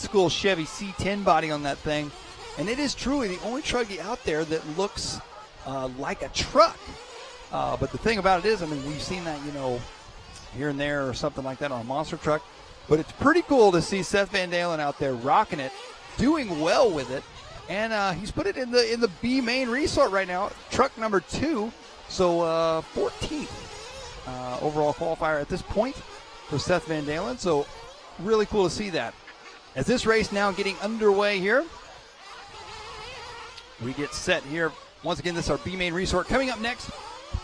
school Chevy C10 body on that thing. And it is truly the only Truggy out there that looks like a truck. But the thing about it is, I mean, we've seen that, here and there or something like that on a monster truck. But it's pretty cool to see Seth VanDalen out there rocking it, doing well with it. And he's put it in the B main resort right now, truck number 2. So 14th overall qualifier at this point for Seth VanDalen. So really cool to see that. As this race now getting underway here, we get set here. Once again, this is our B main resort. Coming up next,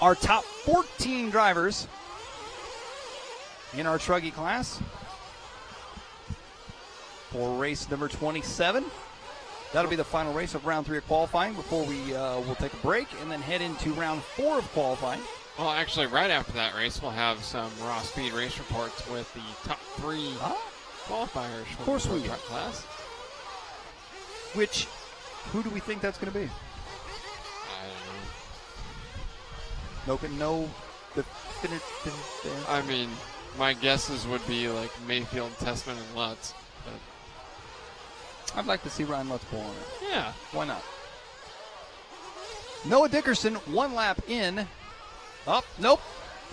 our top 14 drivers in our Truggy class for race number 27. That'll be the final race of round 3 of qualifying before we'll take a break and then head into round 4 of qualifying. Well, actually, right after that race, we'll have some raw speed race reports with the top 3 qualifiers for the truck class. Who do we think that's going to be? I don't know. No definitive. I mean, my guesses would be like Mayfield, Tessman, and Lutz. But I'd like to see Ryan Lutz pull on it. Yeah. Why not? Noah Dickerson, 1 lap in. Oh, nope.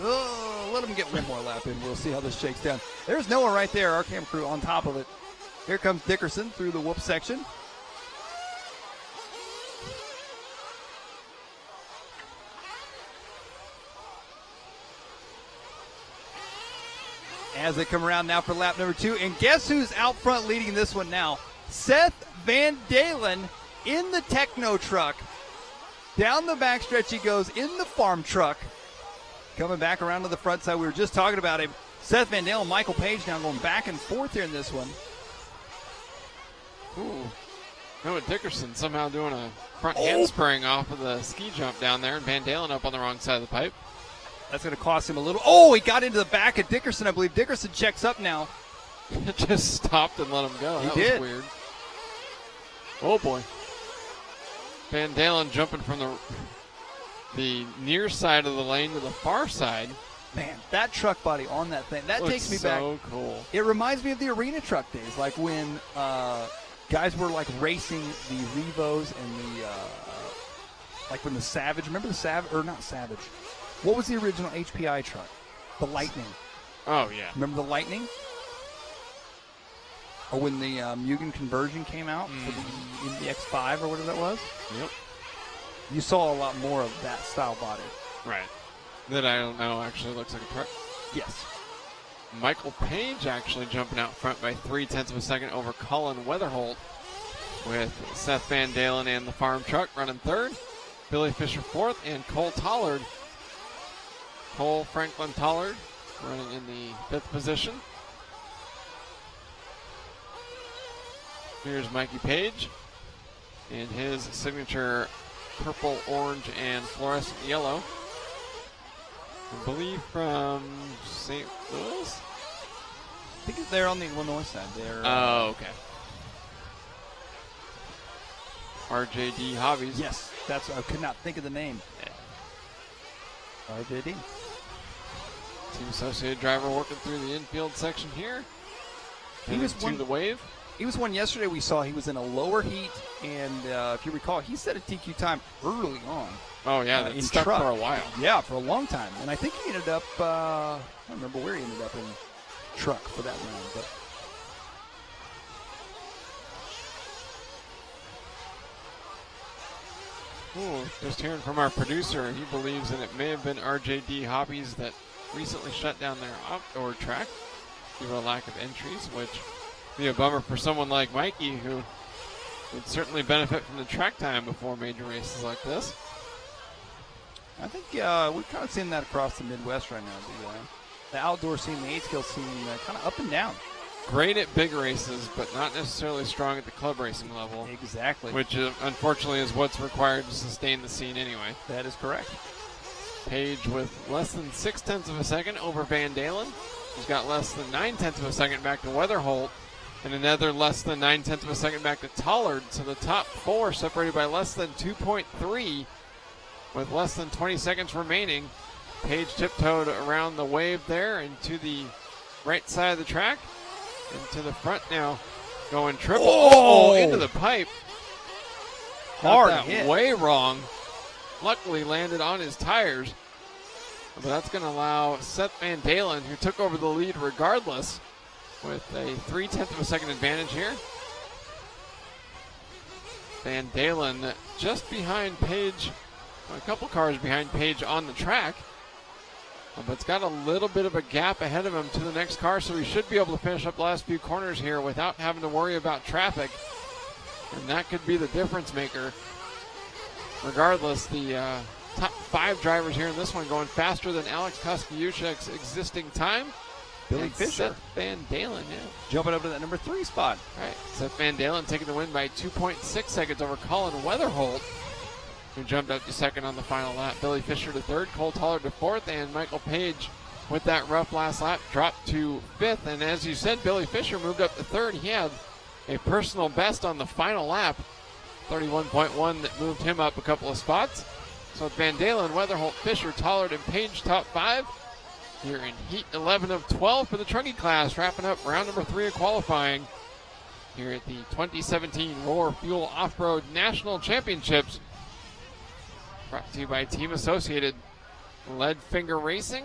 Let him get one more lap in. We'll see how this shakes down. There's Noah right there, our cam crew on top of it. Here comes Dickerson through the whoop section. As they come around now for lap number 2. And guess who's out front leading this one now? Seth VanDalen in the Techno truck. Down the backstretch he goes in the farm truck. Coming back around to the front side. We were just talking about him. Seth VanDalen, Michael Paige now going back and forth here in this one. Ooh. Noah Dickerson somehow doing a front handspring off of the ski jump down there, and VanDalen up on the wrong side of the pipe. That's going to cost him a little. Oh, he got into the back of Dickerson, I believe. Dickerson checks up now. It just stopped and let him go. That was weird. Oh, boy. VanDalen jumping from the near side of the lane to the far side. Man, that truck body on that thing, that takes me back. So cool. It reminds me of the arena truck days, like when guys were like racing the Revos and like when the Savage, remember the Savage, or not Savage, what was the original HPI truck? The Lightning. Oh, yeah. Remember the Lightning? Or when the Mugen conversion came out for the Indy X5 or whatever that was? Yep. You saw a lot more of that style body. Right. That I don't know actually looks like a truck. Yes. Michael Paige actually jumping out front by 0.3 of a second over Collin Weatherholt, with Seth VanDalen and the farm truck running 3rd. Billy Fischer 4th, and Cole Tollard. Cole Franklin Tollard running in the 5th position. Here's Mikey Paige in his signature purple, orange, and fluorescent yellow. I believe from St. Louis? I think they're on the Illinois side. They're, oh, okay. RJD Hobbies. Yes, that's. I could not think of the name. RJD. Team associated driver working through the infield section here. He was to the wave. He was one yesterday we saw. He was in a lower heat, and if you recall, he set a TQ time early on. Oh, yeah, that stuck truck for a while. Yeah, for a long time. And I think he ended up, I don't remember where he ended up in truck for that round. But just hearing from our producer, he believes that it may have been RJD Hobbies that recently shut down their outdoor track due to a lack of entries, which would be a bummer for someone like Mikey, who would certainly benefit from the track time before major races like this. I think we've kind of seen that across the Midwest right now. The outdoor scene, the 8-scale scene, kind of up and down. Great at big races, but not necessarily strong at the club racing level. Exactly. Which, unfortunately, is what's required to sustain the scene anyway. That is correct. Paige with less than 0.6 of a second over VanDalen. He's got less than 0.9 of a second back to Weatherholt, and another less than 0.9 of a second back to Tollard. So the top 4 separated by less than 2.3 with less than 20 seconds remaining. Paige tiptoed around the wave there and to the right side of the track. And to the front now going triple. Oh! Into the pipe. Hard Got that hit. way wrong. Luckily landed on his tires. But that's going to allow Seth VanDalen, who took over the lead regardless, with a 0.3 of a second advantage here. VanDalen just behind Paige, a couple cars behind Paige on the track. But it's got a little bit of a gap ahead of him to the next car, so he should be able to finish up the last few corners here without having to worry about traffic. And that could be the difference maker. Regardless, the top 5 drivers here in this one going faster than Alex Koskiuszek's existing time. Billy And Fischer Seth VanDalen, jumping up to that number 3 spot. All right, Seth VanDalen taking the win by 2.6 seconds over Collin Weatherholt, who jumped up to second on the final lap. Billy Fischer to third, Cole Tollard to fourth, and Michael Paige with that rough last lap dropped to fifth. And as you said, Billy Fischer moved up to third. He had a personal best on the final lap, 31.1, that moved him up a couple of spots. So with VanDalen, Weatherholt, Fischer, Tollard, and Paige top 5 here in heat 11 of 12 for the Truggy class, wrapping up round number 3 of qualifying here at the 2017 Roar Fuel Off-Road National Championships. Brought to you by Team Associated Lead Finger Racing.